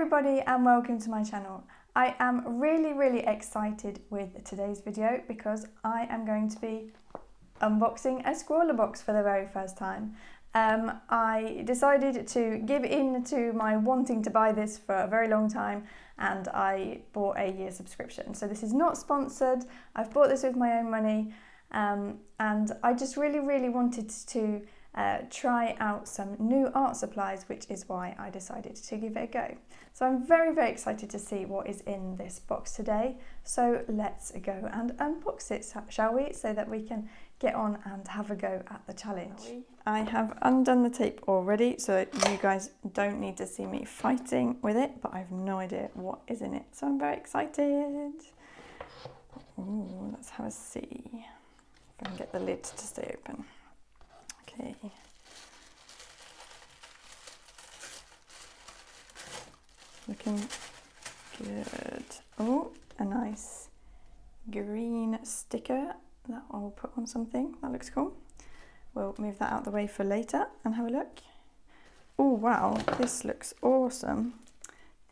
everybody and welcome to my channel. I am really excited with today's video because I am going to be unboxing a Scrawlrbox for the very first time. I decided to give in to my wanting to buy this for a very long time and I bought a year subscription. So this is not sponsored, I've bought this with my own money and I just really wanted to try out some new art supplies, which is why I decided to give it a go. So I'm very excited to see what is in this box today. So let's go and unbox it, shall we? So that we can get on and have a go at the challenge. I have undone the tape already, so you guys don't need to see me fighting with it, but I have no idea what is in it. So I'm very excited. Ooh, let's have a see. I'm going to get the lid to stay open. Okay. Looking good. Oh, a nice green sticker that I'll put on something. That looks cool. We'll move that out the way for later and have a look. Oh wow, this looks awesome.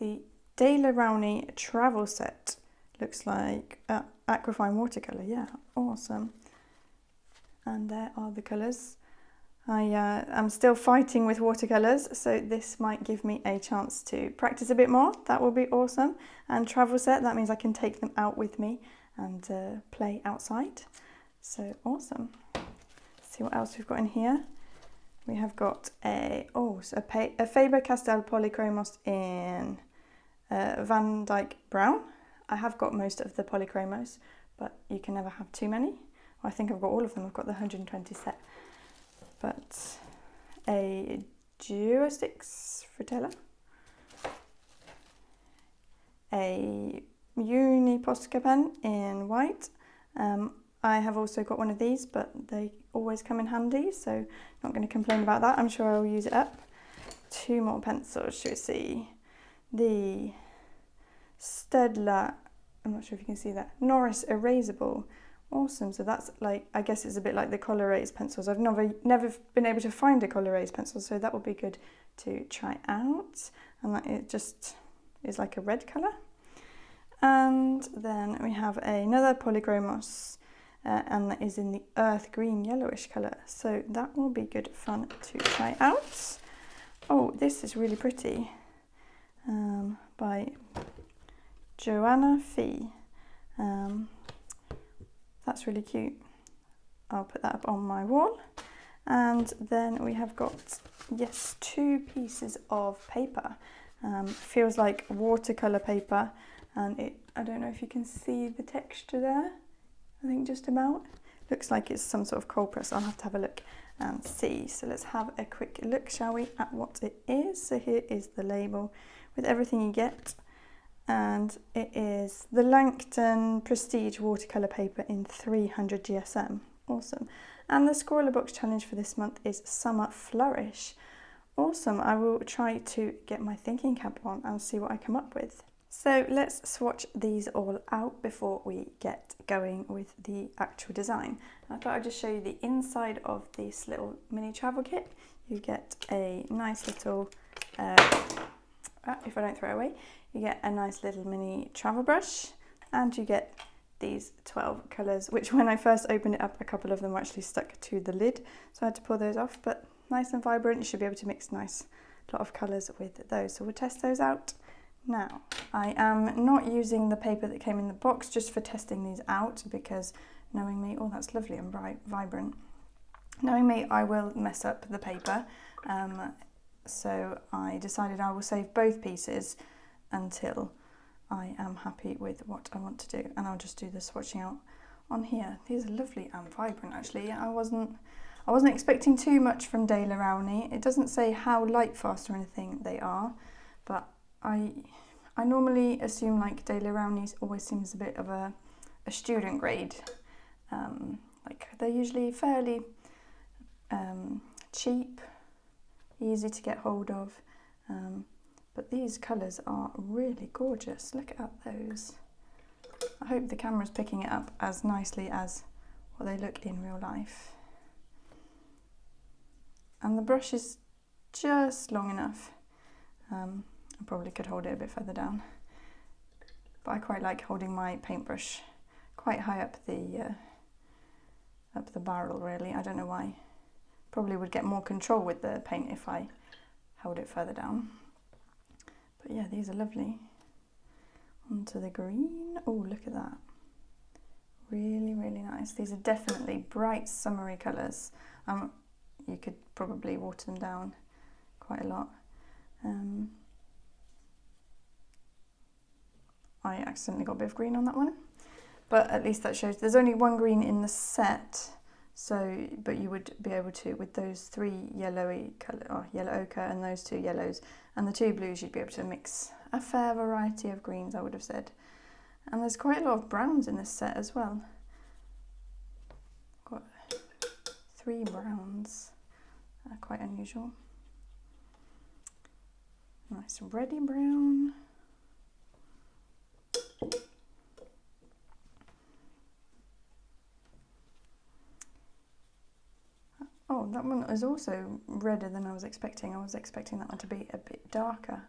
The Daler Rowney travel set looks like aquafine watercolour. Yeah, awesome. And there are the colours. I'm still fighting with watercolours, so this might give me a chance to practice a bit more. That will be awesome. And travel set, that means I can take them out with me and play outside. So awesome. Let's see what else we've got in here. We have got a Faber-Castell Polychromos in Van Dyke Brown. I have got most of the Polychromos, but you can never have too many. Well, I think I've got all of them. I've got the 120 set. But a Duostix Fritella, a Uni Posca pen in white. I have also got one of these, but they always come in handy, so not going to complain about that. I'm sure I'll use it up. Two more pencils, should we see? The Stedler, I'm not sure if you can see that, Norris Erasable. Awesome, so that's like, I guess it's a bit like the Color-Rays pencils. I've never been able to find a Color-Rays pencil, so that would be good to try out. And that it just is like a red colour. And then we have another Polychromos, and that is in the earth green yellowish colour. So that will be good fun to try out. Oh, this is really pretty, by Joanna Fee. That's really cute. I'll put that up on my wall. And then we have got, yes, two pieces of paper. Feels like watercolour paper. And I don't know if you can see the texture there. I think just about. Looks like it's some sort of cold press. I'll have to have a look and see. So let's have a quick look, shall we, at what it is. So here is the label with everything you get. And it is the Langton Prestige watercolour paper in 300 GSM. Awesome. And the Scrawlrbox challenge for this month is Summer Flourish. Awesome. I will try to get my thinking cap on and see what I come up with. So let's swatch these all out before we get going with the actual design. I thought I'd just show you the inside of this little mini travel kit. You get a nice little, if I don't throw it away, you get a nice little mini travel brush and you get these 12 colours, which when I first opened it up, a couple of them were actually stuck to the lid. So I had to pull those off, but nice and vibrant. You should be able to mix nice lot of colours with those. So we'll test those out now. I am not using the paper that came in the box just for testing these out because knowing me, oh, that's lovely and bright, vibrant. Knowing me, I will mess up the paper. So I decided I will save both pieces until I am happy with what I want to do, and I'll just do the swatching out on here. These are lovely and vibrant actually. I wasn't expecting too much from Daler Rowney. It doesn't say how light fast or anything they are, but I normally assume like Daler Rowney always seems a bit of a student grade. Like they're usually fairly cheap, easy to get hold of. But these colours are really gorgeous. Look at those. I hope the camera's picking it up as nicely as what they look in real life. And the brush is just long enough. I probably could hold it a bit further down, but I quite like holding my paintbrush quite high up the barrel really. I don't know why. Probably would get more control with the paint if I held it further down. But yeah, these are lovely. Onto the green. Oh, look at that. Really, really nice. These are definitely bright, summery colours. You could probably water them down quite a lot. I accidentally got a bit of green on that one, but at least that shows there's only one green in the set. So, but you would be able to, with those 3 yellowy colour, or yellow ochre, and those 2 yellows and the 2 blues, you'd be able to mix a fair variety of greens, I would have said. And there's quite a lot of browns in this set as well. Got 3 browns, quite unusual. Nice reddy brown. Oh, that one is also redder than I was expecting. I was expecting that one to be a bit darker,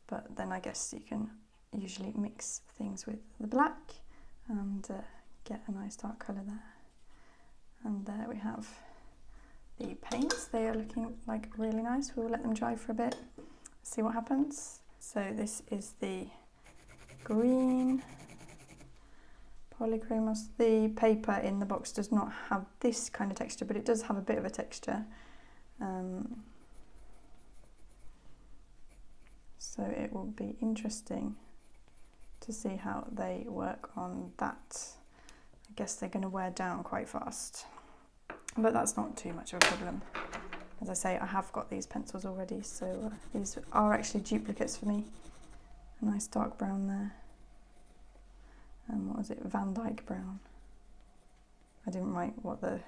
but then I guess you can usually mix things with the black and get a nice dark colour there. And there we have the paints. They are looking like really nice. We'll let them dry for a bit, see what happens. So this is the green Polychromos. The paper in the box does not have this kind of texture, but it does have a bit of a texture. So it will be interesting to see how they work on that. I guess they're going to wear down quite fast, but that's not too much of a problem. As I say, I have got these pencils already, so these are actually duplicates for me. A nice dark brown there. What was it? Van Dyke brown. I didn't write what the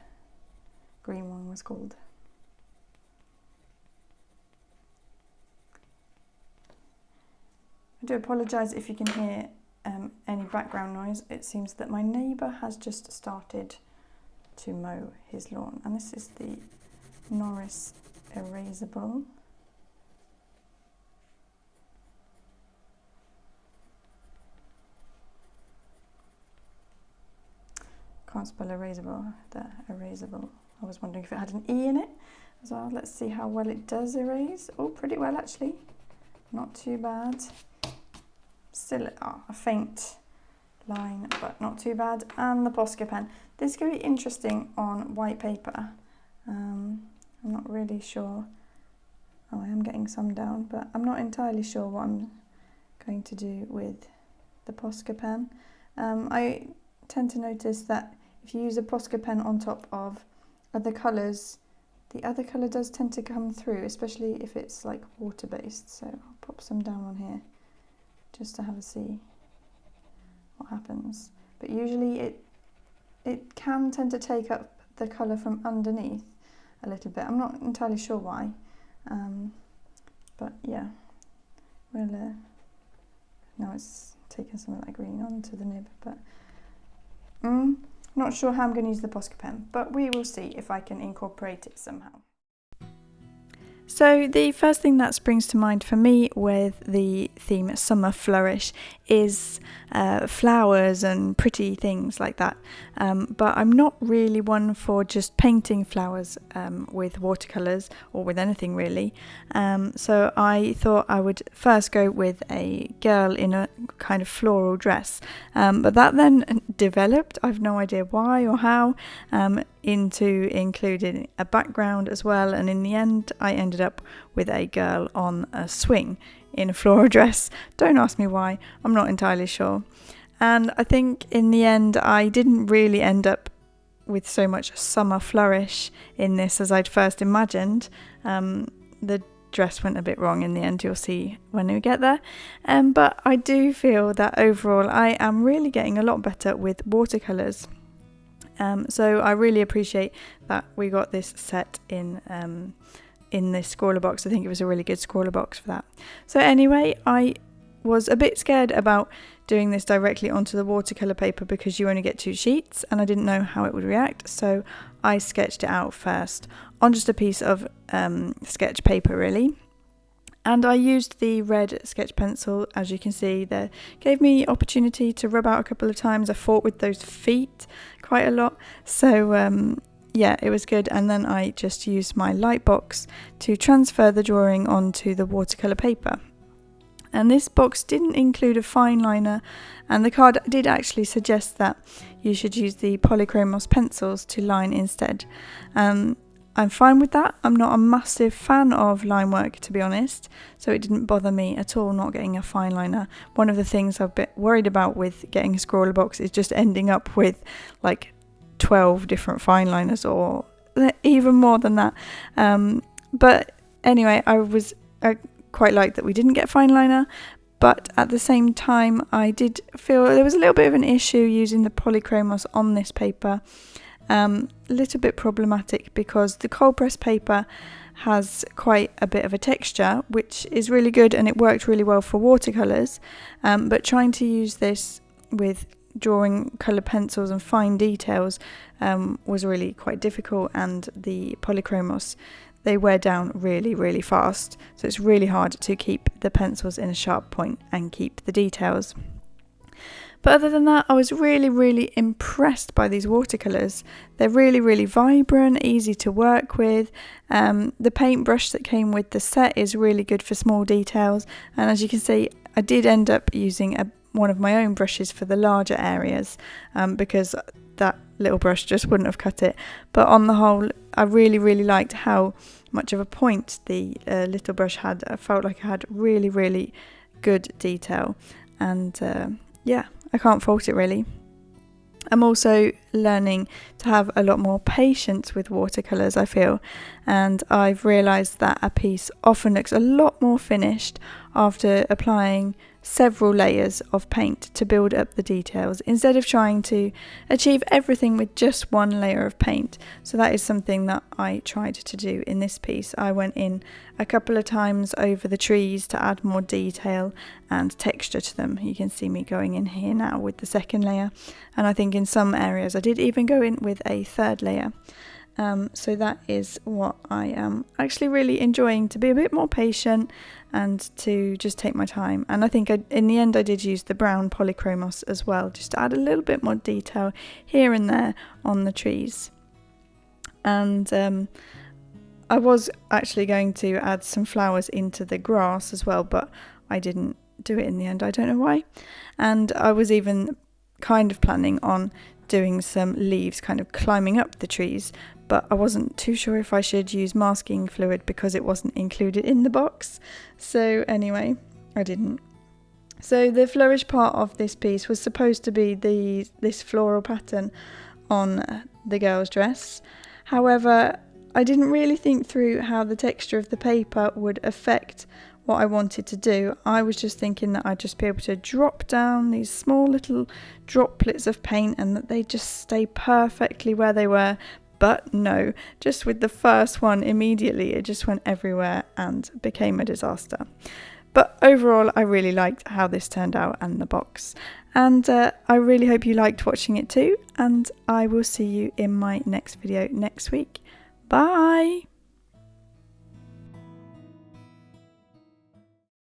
green one was called. I do apologise if you can hear any background noise. It seems that my neighbour has just started to mow his lawn, and this is the Norris erasable. Can't spell erasable, there, erasable. I was wondering if it had an E in it as well. Let's see how well it does erase. Oh, pretty well actually. Not too bad. Still a faint line, but not too bad. And the Posca pen. This is going to be interesting on white paper. I'm not really sure. Oh, I am getting some down, but I'm not entirely sure what I'm going to do with the Posca pen. I tend to notice that if you use a Posca pen on top of other colours, the other colour does tend to come through, especially if it's like water based. So I'll pop some down on here just to have a see what happens. But usually it can tend to take up the colour from underneath a little bit. I'm not entirely sure why, but yeah, we'll now it's taken some of that green onto the nib, but not sure how I'm going to use the Posca pen, but we will see if I can incorporate it somehow. So the first thing that springs to mind for me with the theme Summer Flourish is flowers and pretty things like that. But I'm not really one for just painting flowers with watercolours or with anything really. So I thought I would first go with a girl in a kind of floral dress. But that then developed, I've no idea why or how, into including a background as well, and in the end I ended up with a girl on a swing in a floral dress. Don't ask me why, I'm not entirely sure. And I think in the end I didn't really end up with so much summer flourish in this as I'd first imagined. The dress went a bit wrong in the end, you'll see when we get there, but I do feel that overall I am really getting a lot better with watercolours. So I really appreciate that we got this set in this Scrawlrbox. I think it was a really good Scrawlrbox for that. So anyway, I was a bit scared about doing this directly onto the watercolour paper because you only get 2 sheets and I didn't know how it would react, so I sketched it out first on just a piece of sketch paper really, And I used the red sketch pencil, as you can see there, gave me opportunity to rub out a couple of times. I fought with those feet quite a lot, so yeah, it was good. And then I just used my light box to transfer the drawing onto the watercolour paper. And this box didn't include a fine liner, and the card did actually suggest that you should use the polychromos pencils to line instead. I'm fine with that. I'm not a massive fan of line work, to be honest, so it didn't bother me at all not getting a fine liner. One of the things I'm a bit worried about with getting a Scrawlrbox is just ending up with like 12 different fine liners, or even more than that. But anyway, I quite liked that we didn't get fine liner, but at the same time I did feel there was a little bit of an issue using the polychromos on this paper. A little bit problematic because the cold press paper has quite a bit of a texture, which is really good, and it worked really well for watercolours, but trying to use this with drawing colour pencils and fine details was really quite difficult, and the polychromos, they wear down really fast, so it's really hard to keep the pencils in a sharp point and keep the details. But other than that, I was really impressed by these watercolours. They're really vibrant, easy to work with. The paintbrush that came with the set is really good for small details, and as you can see, I did end up using one of my own brushes for the larger areas because that little brush just wouldn't have cut it. But on the whole, I really liked how much of a point the little brush had. I felt like I had really good detail, and yeah, I can't fault it really. I'm also learning to have a lot more patience with watercolours, I feel, and I've realised that a piece often looks a lot more finished after applying several layers of paint to build up the details, instead of trying to achieve everything with just one layer of paint. So that is something that I tried to do in this piece. I went in a couple of times over the trees to add more detail and texture to them. You can see me going in here now with the second layer, and I think in some areas I did even go in with a third layer. So that is what I am actually really enjoying, to be a bit more patient and to just take my time. And I think in the end I did use the brown polychromos as well, just to add a little bit more detail here and there on the trees. And I was actually going to add some flowers into the grass as well, but I didn't do it in the end. I don't know why. And I was even kind of planning on doing some leaves kind of climbing up the trees, but I wasn't too sure if I should use masking fluid because it wasn't included in the box. So anyway, I didn't. So the flourish part of this piece was supposed to be this floral pattern on the girl's dress. However, I didn't really think through how the texture of the paper would affect what I wanted to do. I was just thinking that I'd just be able to drop down these small little droplets of paint and that they'd just stay perfectly where they were. But no, just with the first one, immediately it just went everywhere and became a disaster. But overall, I really liked how this turned out and the box. And I really hope you liked watching it too. And I will see you in my next video next week. Bye!